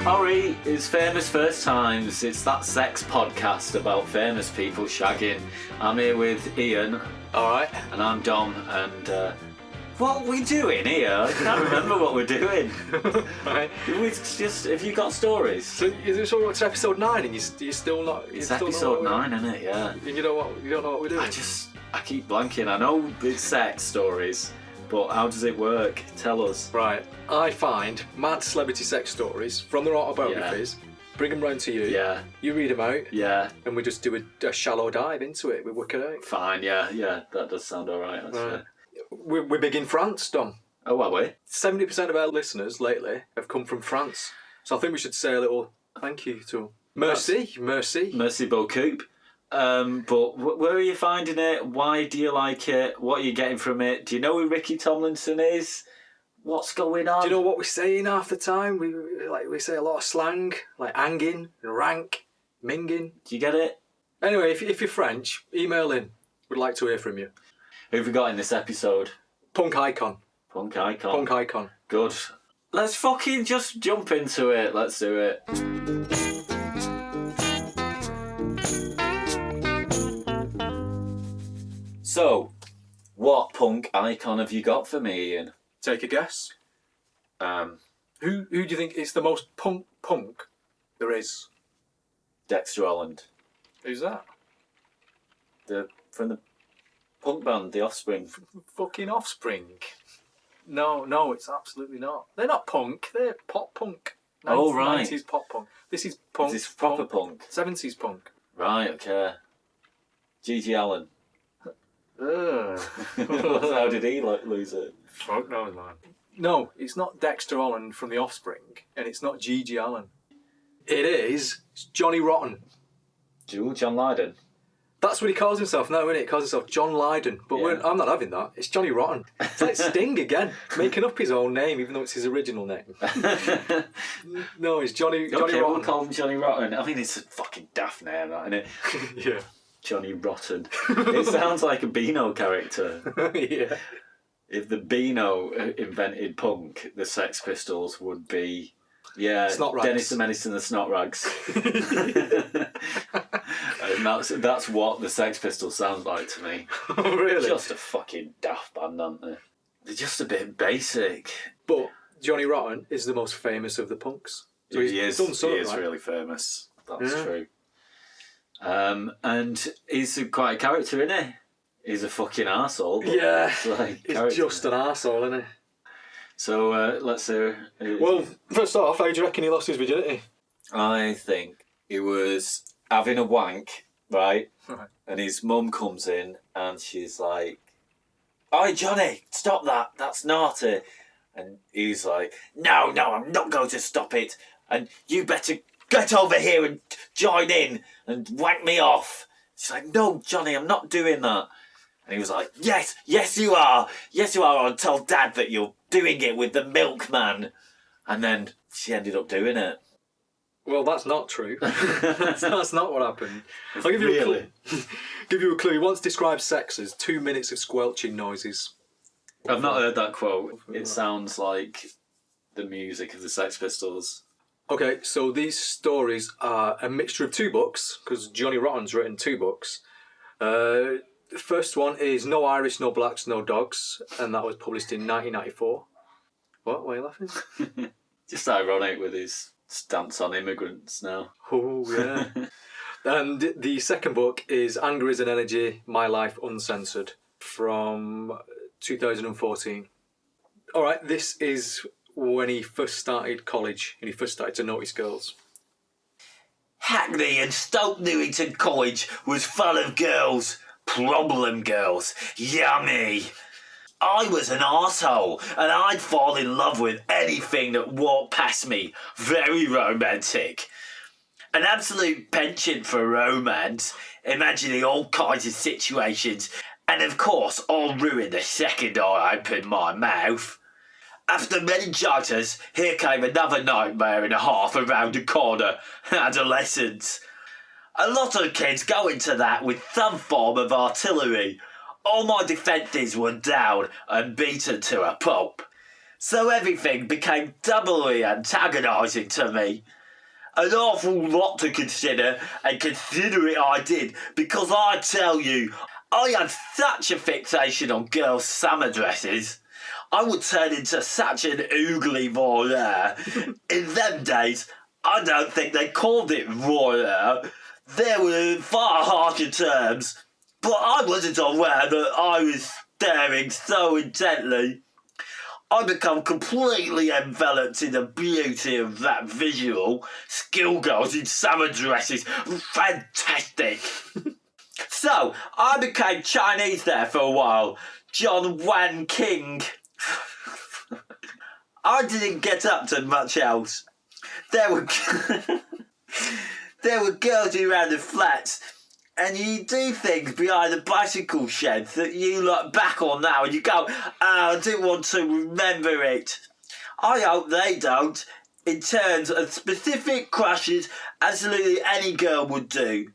Ori is Famous First Times. It's that sex podcast about famous people shagging. I'm here with Ian. Alright. And I'm Dom, and what are we doing here? I can't remember what we're doing. Right. It's just, have you got stories? So is it sort of episode 9 and you're still not... It's episode 9, isn't it? Yeah. You don't know what we're doing? I keep blanking. I know it's sex stories, but how does it work? Tell us. Right. I find mad celebrity sex stories from their autobiographies, bring them round to you, you read them out, and we just do a shallow dive into it. We work it out. Fine, yeah, that does sound alright. That's fair. We're big in France, Dom. Oh, are we? 70% of our listeners lately have come from France. So I think we should say a little thank you to them. Merci. Merci beaucoup. But where are you finding it? Why do you like it? What are you getting from it? Do you know who Ricky Tomlinson is? What's going on? Do you know what we're saying half the time? We say a lot of slang, like hanging, rank, minging. Do you get it? Anyway, if you're French, email in. We'd like to hear from you. Who have we got in this episode? Punk icon. Punk icon. Punk icon. Good. Let's fucking just jump into it. Let's do it. So, what punk icon have you got for me, Ian? Take a guess. Who do you think is the most punk there is? Dexter Holland. Who's that? From the punk band, The Offspring. Fucking Offspring. No, it's absolutely not. They're not punk. They're pop punk. Oh, right. 90s pop punk. This is punk. This is proper punk. 70s punk. Right, okay. Gigi Allen. How did he lose it? Fuck knows, man. No, it's not Dexter Holland from The Offspring, and it's not Gigi Allen. It's Johnny Rotten. John Lydon. That's what he calls himself now, isn't it? He calls himself John Lydon. But I'm not having that. It's Johnny Rotten. It's like Sting again, making up his own name, even though it's his original name. No, it's Johnny Rotten. We'll call him Johnny Rotten. I mean, it's a fucking daft name, isn't it? Yeah. Johnny Rotten. It sounds like a Beano character. Yeah. If the Beano invented punk, the Sex Pistols would be... Yeah, Dennis the Menace and the Snot Rags. And that's what the Sex Pistols sound like to me. Oh, really? Just a fucking daft band, aren't they? They're just a bit basic. But Johnny Rotten is the most famous of the punks. So he is right? really famous. That's true. And he's quite a character, isn't he? He's a fucking arsehole. Yeah, he's just an arsehole, isn't he? So let's say... Well, first off, how do you reckon he lost his virginity? I think he was having a wank, right? And his mum comes in and she's like, "Oi, Johnny, stop that. That's naughty." And he's like, No, I'm not going to stop it. And you better get over here and join in and wank me off. She's like, "No, Johnny, I'm not doing that." And he was like, Yes, you are. Yes, you are. I'll tell Dad that you're doing it with the milkman." And then she ended up doing it. Well, that's not true. That's not what happened. I'll give you a clue. Give you a clue. He once described sex as 2 minutes of squelching noises. I've not heard that quote. It sounds like the music of the Sex Pistols. Okay, so these stories are a mixture of 2 books, because Johnny Rotten's written 2 books. The first one is No Irish, No Blacks, No Dogs, and that was published in 1994. What? Why are you laughing? Just ironic with his stance on immigrants now. Oh, yeah. And the second book is Anger is an Energy, My Life Uncensored, from 2014. All right, this is when he first started college and he first started to notice girls. Hackney and Stoke Newington College was full of girls. Problem girls. Yummy. I was an arsehole and I'd fall in love with anything that walked past me. Very romantic. An absolute penchant for romance, imagining all kinds of situations, and of course all ruined the second I opened my mouth. After meningitis, here came another nightmare and a half around the corner. Adolescence. A lot of kids go into that with some form of artillery. All my defences were down and beaten to a pulp. So everything became doubly antagonising to me. an awful lot to consider, and consider it I did, because I tell you, I had such a fixation on girls' summer dresses. I would turn into such an oogly voyeur. In them days, I don't think they called it voyeur. There were far harsher terms, but I wasn't aware that I was staring so intently. I become completely enveloped in the beauty of that visual. Schoolgirls in summer dresses, fantastic. So, I became Chinese there for a while. John Wan King. I didn't get up to much else. There were there were girls around the flats, and you do things behind the bicycle sheds that you look back on now and you go, oh, I do want to remember it. I hope they don't. In terms of specific crushes, absolutely any girl would do.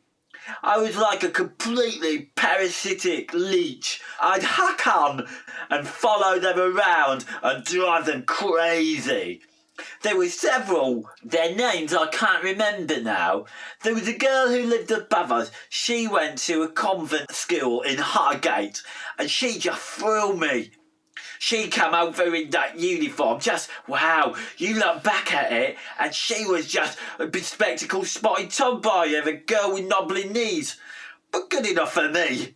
I was like a completely parasitic leech. I'd hack on and follow them around and drive them crazy. There were several, their names I can't remember now. There was a girl who lived above us. She went to a convent school in Highgate, and she just thrilled me. She came over in that uniform, just wow, you look back at it, and she was just a bespectacled spotted tomboy of a girl with knobbly knees. But good enough for me.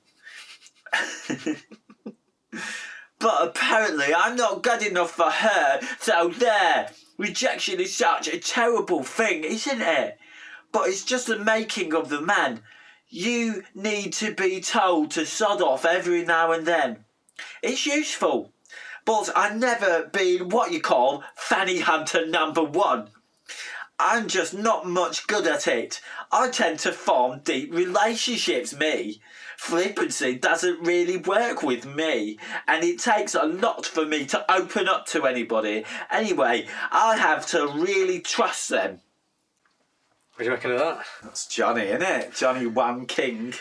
But apparently I'm not good enough for her, so there. Rejection is such a terrible thing, isn't it? But it's just the making of the man. You need to be told to sod off every now and then. It's useful. But I've never been what you call fanny hunter number one. I'm just not much good at it. I tend to form deep relationships, me. Flippancy doesn't really work with me, and it takes a lot for me to open up to anybody. Anyway, I have to really trust them. What do you reckon of that? That's Johnny, innit? Johnny Wan King.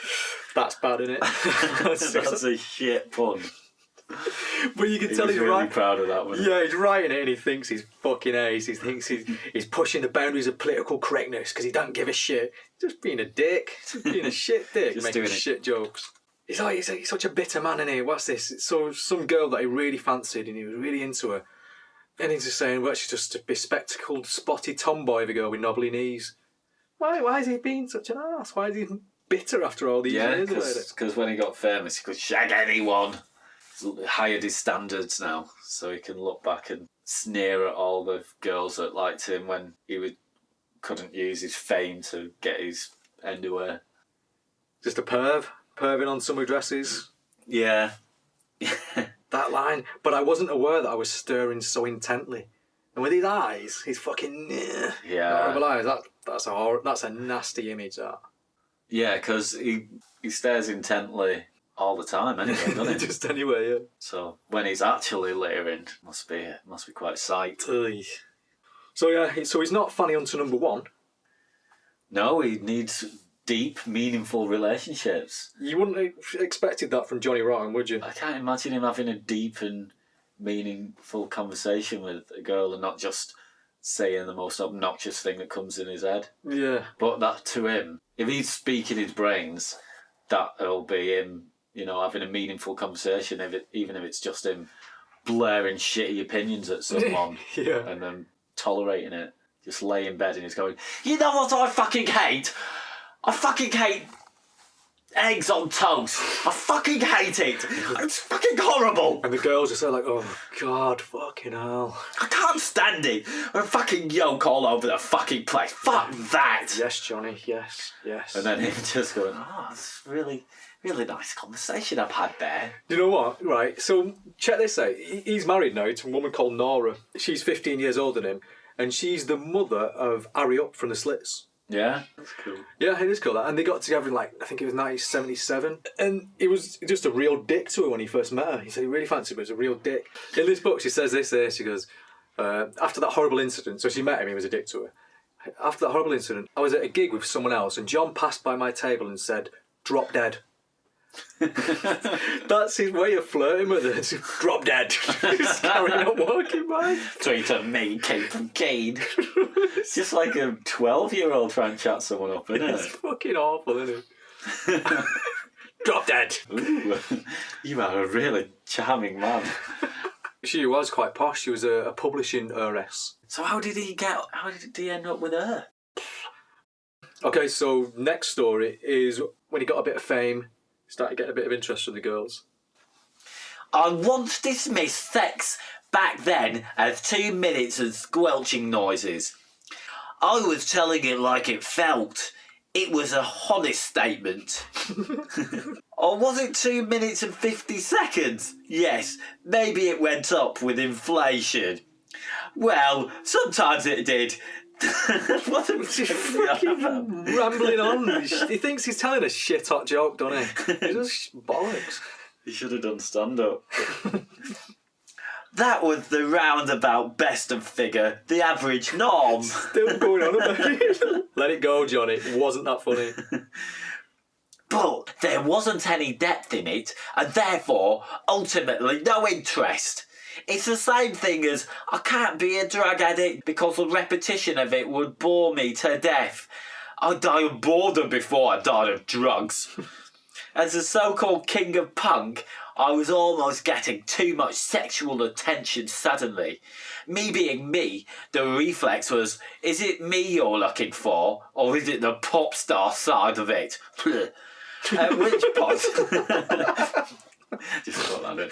That's bad, isn't it? That's a shit pun. But you can tell he's really right. proud of that one. Yeah, he's writing it and he thinks he's fucking ace. He thinks he's pushing the boundaries of political correctness because he don't give a shit. Just being a dick. Just being a shit dick. Just making doing it. shit jokes. He's such a bitter man, isn't he? What's this? It's some girl that he really fancied and he was really into her. And he's just saying, well, she's just a bespectacled, spotty tomboy of a girl with knobbly knees. Why is he being such an ass? Why is he bitter after all these years about it? Because when he got famous, he could shag anyone. He's hired his standards now, so he can look back and sneer at all the girls that liked him when couldn't use his fame to get his end away. Just a perving on summer dresses. Yeah. That line. But I wasn't aware that I was staring so intently. And with his eyes, his fucking horrible eyes. That's a nasty image. That. Yeah, because he stares intently all the time anyway, doesn't he? Just anyway, yeah. So when he's actually leering, must be quite sight. So yeah, so he's not fanny hunter number one. No, he needs deep, meaningful relationships. You wouldn't have expected that from Johnny Rotten, would you? I can't imagine him having a deep and meaningful conversation with a girl and not just saying the most obnoxious thing that comes in his head. Yeah. But that to him, if he's speaking his brains, that'll be him, having a meaningful conversation, even if it's just him blaring shitty opinions at someone Yeah. and then tolerating it. Just lay in bed and he's going, you know what I fucking hate? I fucking hate eggs on toast. I fucking hate it. It's fucking horrible. And the girls just like, oh God, fucking hell. I can't stand it. I fucking yoke all over the fucking place. Fuck that. Yes, Johnny, yes. And then him just going, it's really, really nice conversation I've had there. You know what? Right, so check this out. He's married now to a woman called Nora. She's 15 years older than him, and she's the mother of Harry Up from the Slits. Yeah, that's cool. Yeah, it is cool. And they got together in I think it was 1977. And he was just a real dick to her when he first met her. He said he really fancied her, but he was a real dick. In this book, she says this there. She goes, after that horrible incident, so she met him, he was a dick to her. After that horrible incident, I was at a gig with someone else, and John passed by my table and said, drop dead. That's his way of flirting with us. Drop dead. Just carrying on walking by. Treat a me cake from Cade. It's just like a 12-year-old trying to chat someone up, isn't It's it? fucking awful, isn't it? Drop dead. Ooh, you are a really charming man. She was quite posh. She was a publishing heiress. So how did he end up with her? Okay, so next story is when he got a bit of fame, started getting a bit of interest from the girls. I once dismissed sex back then as 2 minutes of squelching noises. I was telling it like it felt. It was a honest statement. Or was it 2 minutes and 50 seconds? Yes, maybe it went up with inflation. Well, sometimes it did. What a Fucking rambling on. He thinks he's telling a shit hot joke, doesn't he? He's just bollocks. You should have done stand-up. That was the roundabout best of figure, the average norm. Still going on about it. Let it go, Johnny. It wasn't that funny. But there wasn't any depth in it, and therefore, ultimately, no interest. It's the same thing as, I can't be a drug addict because the repetition of it would bore me to death. I'd die of boredom before I died of drugs. As the so-called king of punk, I was almost getting too much sexual attention suddenly. Me being me, the reflex was, is it me you're looking for, or is it the pop star side of it? At which point... Just got that in.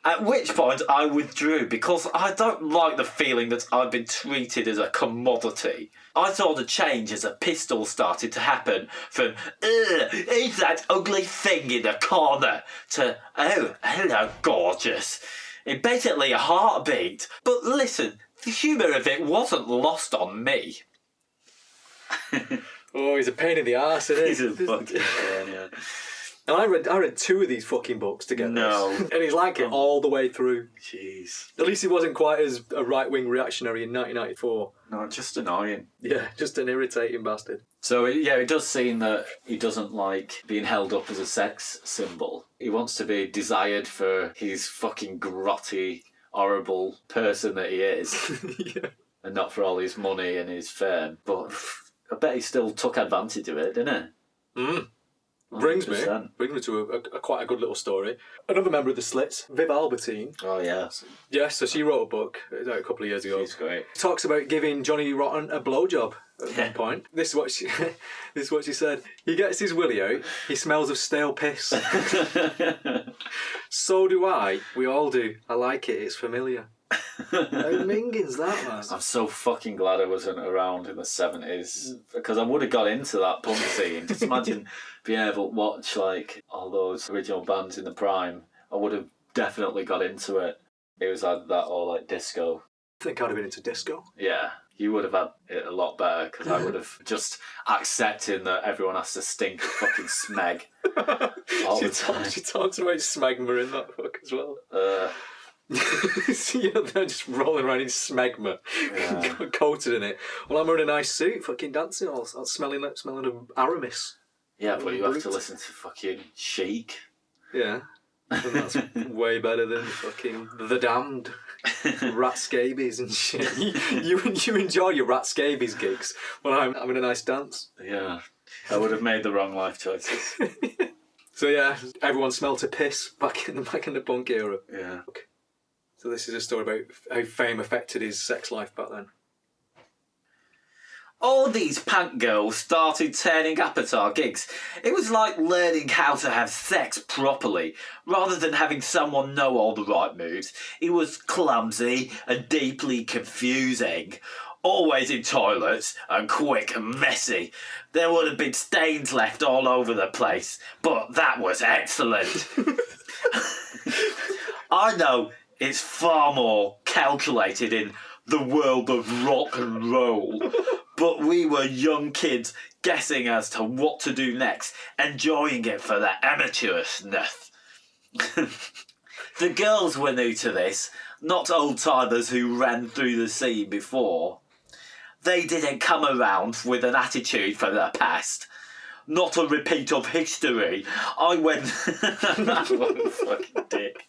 At which point I withdrew because I don't like the feeling that I've been treated as a commodity. I saw the change as a pistol started to happen from, who's that ugly thing in the corner, to, oh, hello, gorgeous. In basically a heartbeat. But listen, the humour of it wasn't lost on me. Oh, he's a pain in the arse, isn't he? He's a fucking yeah. And I read 2 of these fucking books to get No. this. And he's like it all the way through. Jeez. At least he wasn't quite as a right-wing reactionary in 1994. No, just annoying. Yeah, just an irritating bastard. So, yeah, it does seem that he doesn't like being held up as a sex symbol. He wants to be desired for his fucking grotty, horrible person that he is. Yeah. And not for all his money and his fame. But I bet he still took advantage of it, didn't he? Mm. Brings me 100%. to a quite a good little story. Another member of the Slits, Viv Albertine. Oh, yeah. Yes, so she wrote a book a couple of years ago. She's great. Talks about giving Johnny Rotten a blowjob at one point. This is what she said. He gets his willy out. He smells of stale piss. So do I. We all do. I like it. It's familiar. How minging's that, man? I'm so fucking glad I wasn't around in the 70s because I would have got into that punk scene. Just imagine being able to watch like all those original bands in the prime. I would have definitely got into it. It was like that or like disco. I think I'd have been into disco. Yeah, you would have had it a lot better because I would have just accepting that everyone has to stink of fucking smeg all the time. She talks about smegma in that book as well. See, they're just rolling around in smegma, coated in it. Well, I'm wearing a nice suit, fucking dancing, all smelling of Aramis. Yeah, but you have to listen to fucking Chic. Yeah, and that's way better than fucking The Damned, rat scabies and shit. You enjoy your rat scabies gigs when I'm having a nice dance. Yeah, I would have made the wrong life choices. So yeah, everyone smelled to piss back in the punk era. Yeah. So this is a story about how fame affected his sex life back then. All these punk girls started turning up at our gigs. It was like learning how to have sex properly, rather than having someone know all the right moves. It was clumsy and deeply confusing. Always in toilets, and quick and messy. There would have been stains left all over the place, but that was excellent. I know it's far more calculated in the world of rock and roll, but we were young kids guessing as to what to do next, enjoying it for the amateurishness. The girls were new to this, not old-timers who ran through the scene before. They didn't come around with an attitude for the past. not a repeat of history. I went... What a fucking dick.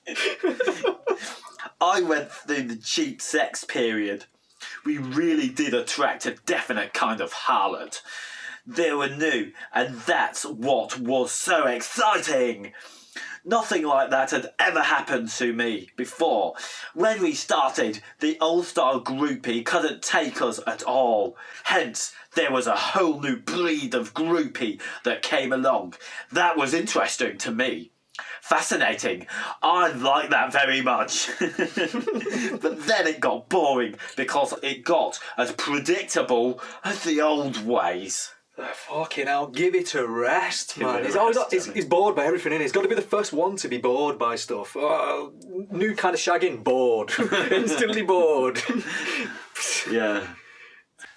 I went through the cheap sex period. We really did attract a definite kind of harlot. They were new, and that's what was so exciting. Nothing like that had ever happened to me before. When we started, the old-style groupie couldn't take us at all. Hence, there was a whole new breed of groupie that came along. That was interesting to me. Fascinating. I like that very much. But then it got boring because it got as predictable as the old ways. Fucking hell, give it a rest, man. it a rest, He's bored by everything, innit? He's got to be the first one to be bored by stuff. Oh, new kind of shagging, bored. Instantly bored. Yeah.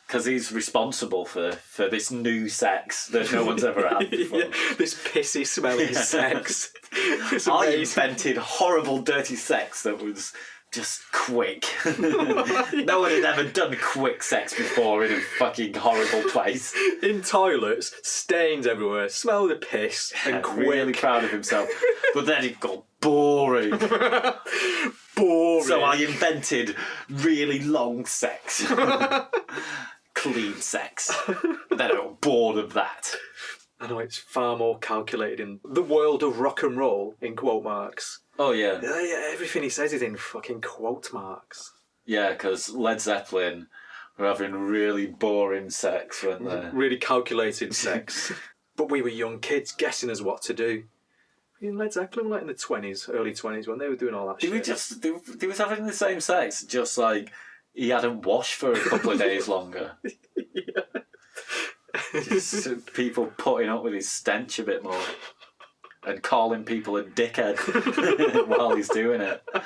Because he's responsible for this new sex that no one's ever had before. Yeah, this pissy, smelling sex. It's I amazing. invented horrible, dirty sex that was just quick. No one had ever done quick sex before in a fucking horrible place. In toilets, stains everywhere, smell the piss, and quick. Really proud of himself. But then it got boring. Boring. So I invented really long sex. Clean sex. But then I got bored of that. I know it's far more calculated in the world of rock and roll, in quote marks. Oh, yeah. Yeah, everything he says is in fucking quote marks. Yeah, because Led Zeppelin were having really boring sex, weren't they? Really calculated sex. But we were young kids guessing us what to do. In Led Zeppelin, like in the 20s, early 20s, when they were doing all that shit. They was having the same sex, just like he hadn't washed for a couple of days longer. Yeah. Just people putting up with his stench a bit more. And calling people a dickhead while he's doing it. Do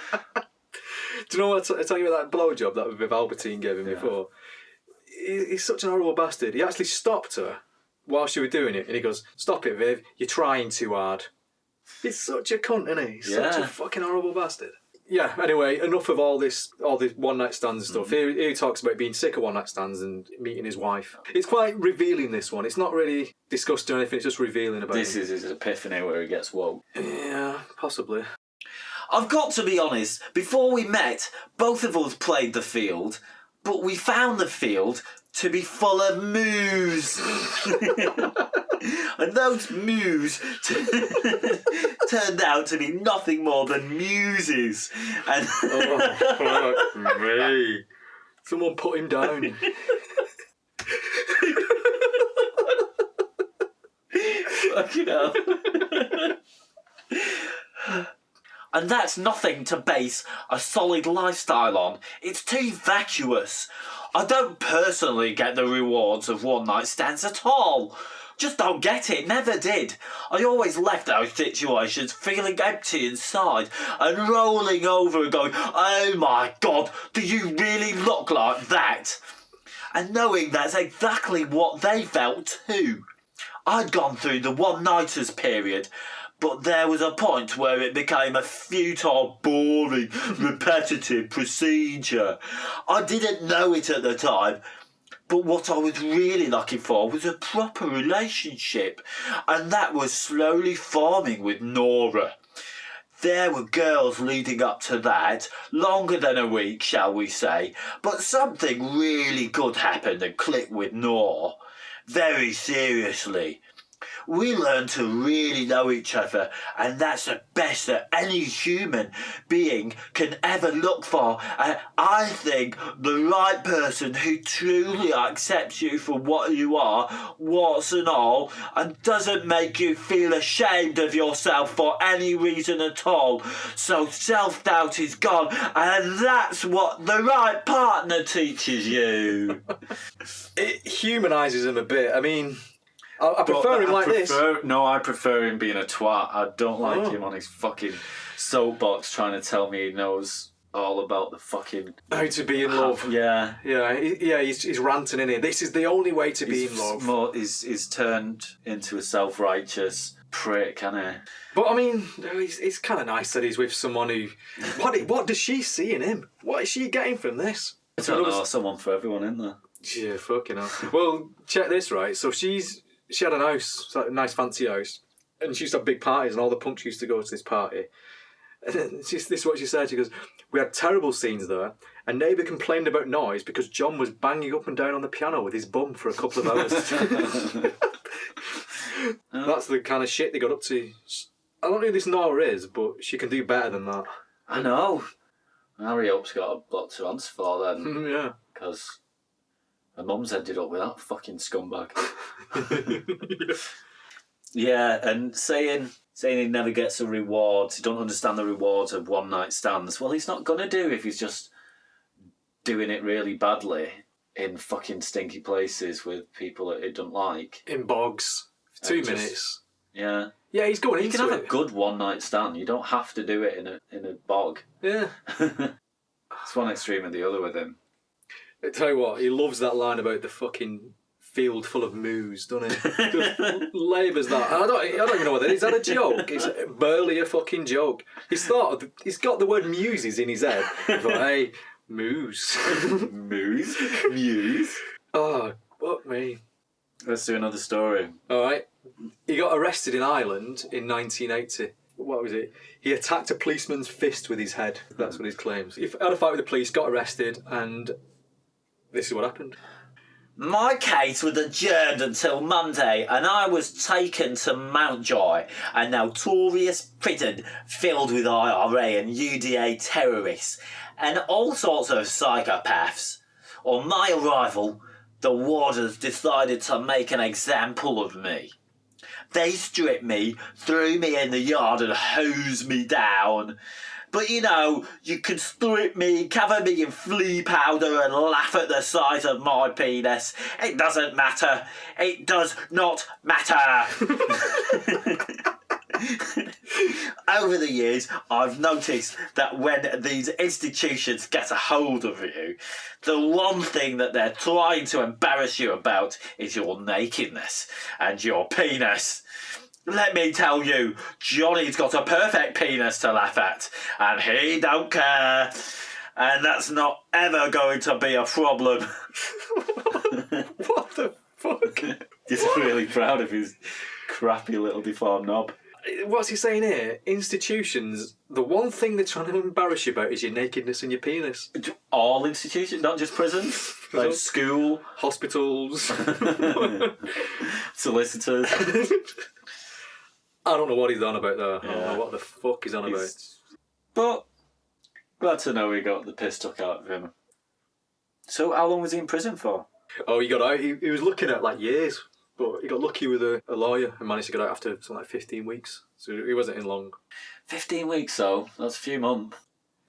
you know what I tell you about that blowjob that Viv Albertine gave him before? He's such an horrible bastard. He actually stopped her while she was doing it, and he goes, "Stop it, Viv, you're trying too hard." He's such a cunt, isn't he? He's such a fucking horrible bastard. Yeah, anyway, enough of all this one-night stands and stuff. Here he talks about being sick of one-night stands and meeting his wife. It's quite revealing, this one. It's not really discussed or anything, it's just revealing about This him. is his epiphany where he gets woke. Yeah, possibly. I've got to be honest, before we met, both of us played the field, but we found the field to be full of moos. And those moos turned out to be nothing more than muses. And Oh, fuck me. Someone put him down. fucking hell. And that's nothing to base a solid lifestyle on. It's too vacuous. I don't personally get the rewards of one-night stands at all. Just don't get it, never did. I always left those situations feeling empty inside and rolling over and going, oh my God, do you really look like that? And knowing that's exactly what they felt too. I'd gone through the one-nighters period, but there was a point where it became a futile, boring, repetitive procedure. I didn't know it at the time, but what I was really looking for was a proper relationship, and that was slowly forming with Nora. There were girls leading up to that, longer than a week, shall we say, but something really good happened and clicked with Nora. Very seriously. We learn to really know each other, and that's the best that any human being can ever look for. And I think the right person who truly accepts you for what you are, warts and all, and doesn't make you feel ashamed of yourself for any reason at all. So self-doubt is gone, and that's what the right partner teaches you. It humanises him a bit. I mean, I prefer him like this. No, I prefer him being a twat. I don't like him on his fucking soapbox trying to tell me he knows all about the fucking... How to be in love. Yeah. He's ranting in it. This is the only way to be in love. He's turned into a self-righteous prick, hasn't he? But I mean, it's kind of nice that he's with someone who... What does she see in him? What is she getting from this? I don't know, someone for everyone, isn't there? Yeah, fucking hell. Well, check this, right? So she had an house, like a nice fancy house, and she used to have big parties, and all the punks used to go to this party. And then this is what she said. She goes, "We had terrible scenes there. A neighbour complained about noise because John was banging up and down on the piano with his bum for a couple of hours." That's the kind of shit they got up to. I don't know who this Nora is, but she can do better than that. I know. Harry Hope's got a lot to answer for then. Yeah. Because her mum's ended up with that fucking scumbag. Yeah, and saying he never gets a reward, he don't understand the rewards of one night stands. Well, he's not gonna do if he's just doing it really badly in fucking stinky places with people that he don't like. In bogs. For 2 minutes. Yeah. Yeah, he's going You into can have it. a good one night stand. You don't have to do it in a bog. Yeah. It's one extreme or the other with him. I tell you what, he loves that line about the fucking field full of moos, doesn't he? Just labours that. I don't even know what that is. Is that a joke? It's barely a fucking joke. He's got the word muses in his head. He's like, hey, moos. Moose? Muse? Oh, fuck me. Let's do another story. Alright. He got arrested in Ireland in 1980. What was it? He attacked a policeman's fist with his head. That's what he claims. He had a fight with the police, got arrested, and this is what happened. My case was adjourned until Monday, and I was taken to Mountjoy, a notorious prison filled with IRA and UDA terrorists and all sorts of psychopaths. On my arrival, the warders decided to make an example of me. They stripped me, threw me in the yard and hosed me down. But you know, you can strip me, cover me in flea powder and laugh at the size of my penis. It doesn't matter. It does not matter. Over the years, I've noticed that when these institutions get a hold of you, the one thing that they're trying to embarrass you about is your nakedness and your penis. Let me tell you, Johnny's got a perfect penis to laugh at, and he don't care. And that's not ever going to be a problem. What the fuck? He's really proud of his crappy little deformed knob. What's he saying here? Institutions, the one thing they're trying to embarrass you about is your nakedness and your penis. All institutions, not just prisons. Like school. Hospitals. Solicitors. I don't know what he's on about though. I don't Yeah. know what the fuck he's on about. But glad to know he got the piss took out of him. So how long was he in prison for? Oh, he got out. He was looking at like years, but he got lucky with a lawyer and managed to get out after something like 15 weeks. So he wasn't in long. 15 weeks though, that's a few months.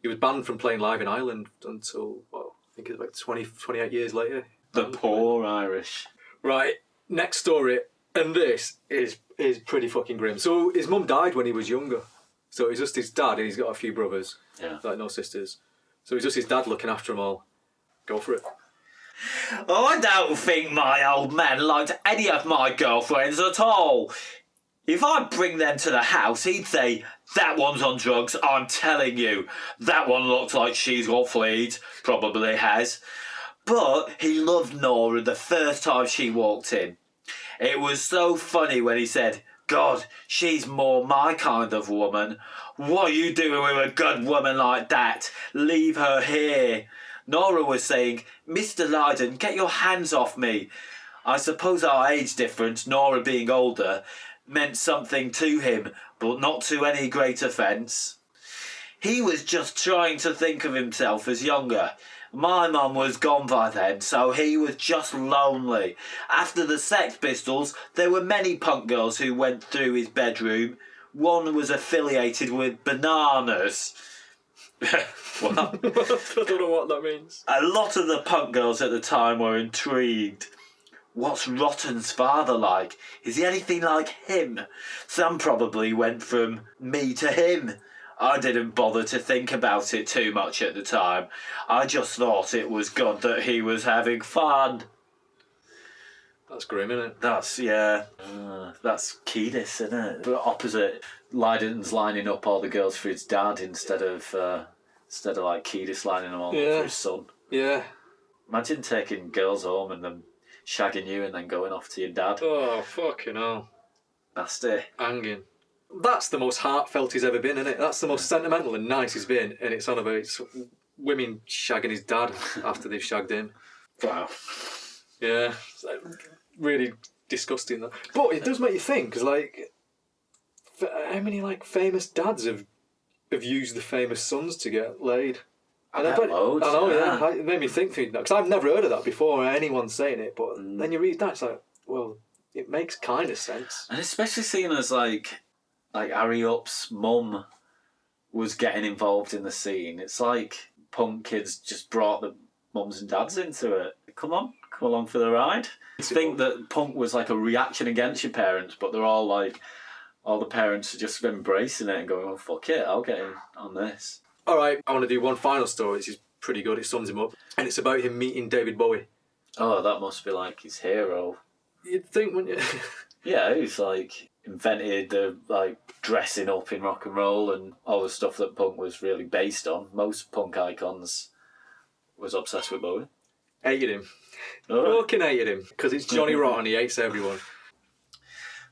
He was banned from playing live in Ireland until, well, I think it's like 28 years later. The poor Irish. Right, next story, and this is pretty fucking grim. So his mum died when he was younger. So it's just his dad, and he's got a few brothers. Yeah. Like no sisters. So it's just his dad looking after them all. Go for it. I don't think my old man liked any of my girlfriends at all. If I bring them to the house, he'd say, "That one's on drugs, I'm telling you. That one looks like she's got fleas, probably has." But he loved Nora the first time she walked in. It was so funny when he said, "God, she's more my kind of woman. What are you doing with a good woman like that? Leave her here." Nora was saying, "Mr. Lydon, get your hands off me." I suppose our age difference, Nora being older, meant something to him, but not to any great offence. He was just trying to think of himself as younger. My mum was gone by then, so he was just lonely. After the Sex Pistols, there were many punk girls who went through his bedroom. One was affiliated with Bananas. What? I don't know what that means. A lot of the punk girls at the time were intrigued. What's Rotten's father like? Is he anything like him? Some probably went from me to him. I didn't bother to think about it too much at the time. I just thought it was good that he was having fun. That's grim, isn't it? That's, yeah. That's Kiedis, isn't it? But opposite, Lydon's lining up all the girls for his dad instead of like Kiedis lining them all up Yeah. for his son. Yeah. Imagine taking girls home and them shagging you and then going off to your dad. Oh, fucking hell. Nasty. Hanging. That's the most heartfelt he's ever been, isn't it? That's the most sentimental and nice he's been, and it's on about women shagging his dad after they've shagged him. Wow. Yeah, it's like really disgusting. That, but it does make you think, because like, how many like famous dads have used the famous sons to get laid? I bet loads. I know, yeah. It made me think because I've never heard of that before, or anyone saying it. But then you read that, it's like, well, it makes kind of sense. And especially seeing as like Harry Up's mum was getting involved in the scene. It's like punk kids just brought the mums and dads into it. Come along for the ride. I think that punk was like a reaction against your parents, but they're all like, all the parents are just embracing it and going, oh, fuck it, I'll get in on this. All right, I want to do one final story, which is pretty good. It sums him up. And it's about him meeting David Bowie. Oh, that must be like his hero. You'd think, wouldn't you? Yeah, he's like invented the like dressing up in rock and roll and all the stuff that punk was really based on. Most punk icons was obsessed with Bowie. Hated him. Oh. Fucking hated him. Because it's Johnny Rotten, he hates everyone.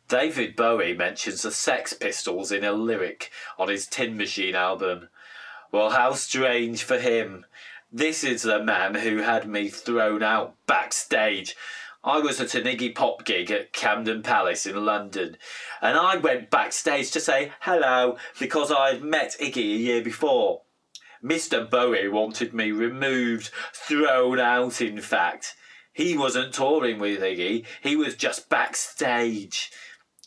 David Bowie mentions the Sex Pistols in a lyric on his Tin Machine album. Well, how strange for him. This is the man who had me thrown out backstage. I was at an Iggy Pop gig at Camden Palace in London, and I went backstage to say hello because I'd met Iggy a year before. Mr. Bowie wanted me removed, thrown out in fact. He wasn't touring with Iggy, he was just backstage.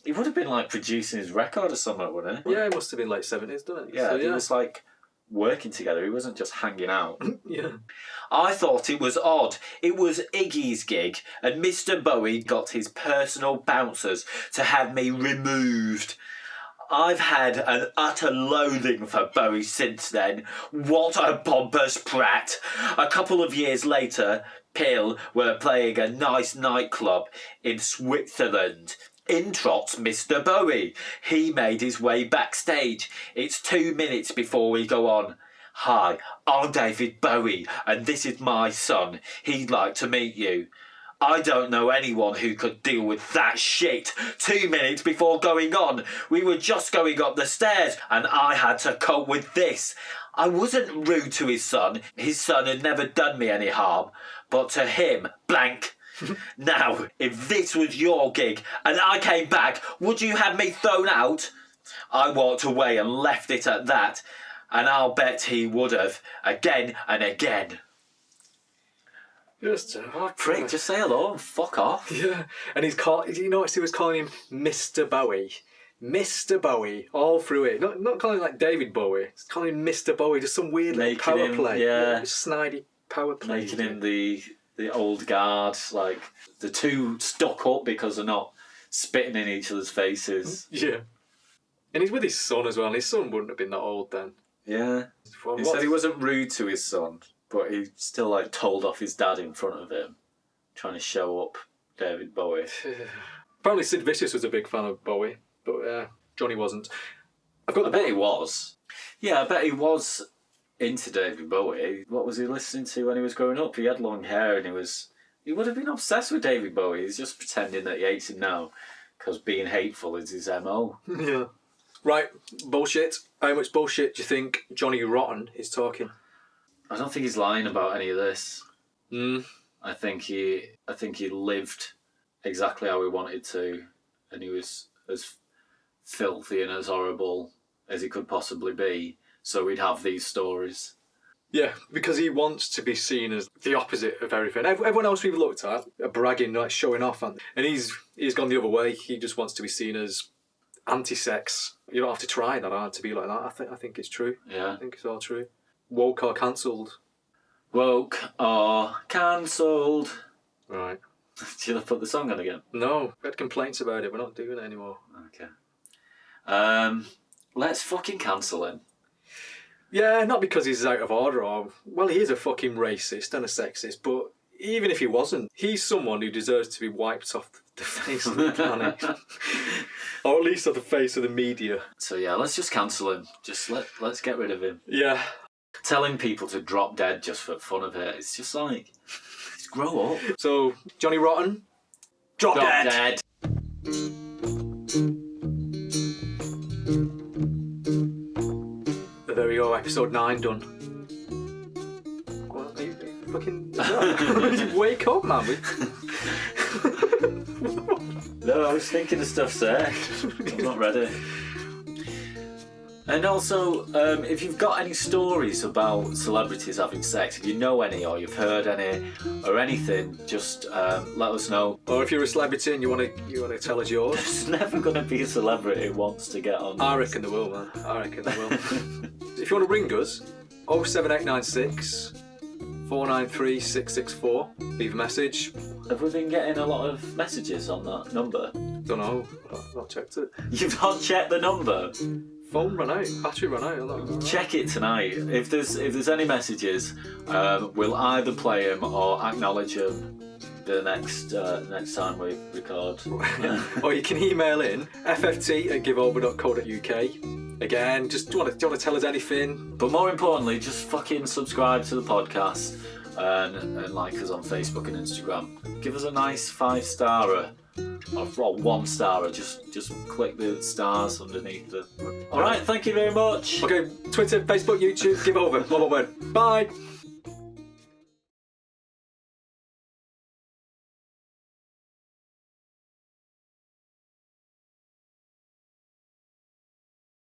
He would have been like producing his record or something, wouldn't he? Yeah, it must have been late 70s, doesn't it? Yeah, So, he was like working together, he wasn't just hanging out. Yeah. I thought it was odd. It was Iggy's gig, and Mr. Bowie got his personal bouncers to have me removed. I've had an utter loathing for Bowie since then. What a pompous prat. A couple of years later, Pill were playing a nice nightclub in Switzerland. In trots Mr. Bowie. He made his way backstage. It's 2 minutes before we go on. Hi, I'm David Bowie, and this is my son. He'd like to meet you. I don't know anyone who could deal with that shit. 2 minutes before going on. We were just going up the stairs, and I had to cope with this. I wasn't rude to his son. His son had never done me any harm. But to him, blank. Now, if this was your gig and I came back, would you have me thrown out? I walked away and left it at that, and I'll bet he would have, again and again. Just What a prick, just say hello and fuck off. yeah. And he's called, you notice he was calling him Mr. Bowie. Mr. Bowie, all through it. Not calling him like David Bowie, he's calling him Mr. Bowie, just some weird like, Making power him, play. yeah. Snidey power play. Making him the old guard, like the two stuck up because they're not spitting in each other's faces. Yeah. And he's with his son as well, and his son wouldn't have been that old then. Yeah. He said he wasn't rude to his son, but he still like told off his dad in front of him, trying to show up David Bowie. Apparently Sid Vicious was a big fan of Bowie, but Johnny wasn't. I bet he was. Yeah, I bet he was into David Bowie. What was he listening to when he was growing up? He had long hair and he would have been obsessed with David Bowie. He's just pretending that he hates him now because being hateful is his MO. Yeah. Right, bullshit. How much bullshit do you think Johnny Rotten is talking? I don't think he's lying about any of this. Hmm. I think he lived exactly how he wanted to, and he was as filthy and as horrible as he could possibly be. So we'd have these stories. Yeah, because he wants to be seen as the opposite of everything. Everyone else we've looked at are bragging, like showing off, and he's gone the other way. He just wants to be seen as anti-sex. You don't have to try that hard to be like that. I think it's true. Yeah. I think it's all true. Woke or cancelled. Woke or cancelled. Right. Should I put the song on again? No, we had complaints about it. We're not doing it anymore. Okay. Let's fucking cancel him. Yeah, not because he's out of order or... Well, he is a fucking racist and a sexist, but even if he wasn't, he's someone who deserves to be wiped off the face of the planet. Or at least off the face of the media. So yeah, let's just cancel him. Just let's get rid of him. Yeah. Telling people to drop dead just for fun of it, it's just like... grow up. So, Johnny Rotten, drop dead. There we go, episode 9 done. Well, are you fucking... Wake up, man. No, I was thinking of stuff there. I'm not ready. And also, if you've got any stories about celebrities having sex, if you know any or you've heard any or anything, just let us know. Or if you're a celebrity and you want to tell us yours. There's never going to be a celebrity who wants to get on. I reckon there will, man. I reckon there will. If you want to ring us, 07896 493 664. Leave a message. Have we been getting a lot of messages on that number? Don't know. I've not checked it. You've not checked the number? Phone run out. Battery run out. Check it tonight. If there's any messages, we'll either play them or acknowledge them the next time we record. Or you can email in fft@giveover.co.uk. Again, just do you want to tell us anything? But more importantly, just fucking subscribe to the podcast and like us on Facebook and Instagram. Give us a nice 5-starer. Or 1-starer. Just click the stars underneath the. All right. Thank you very much. Okay. Twitter, Facebook, YouTube. Give over. Bye.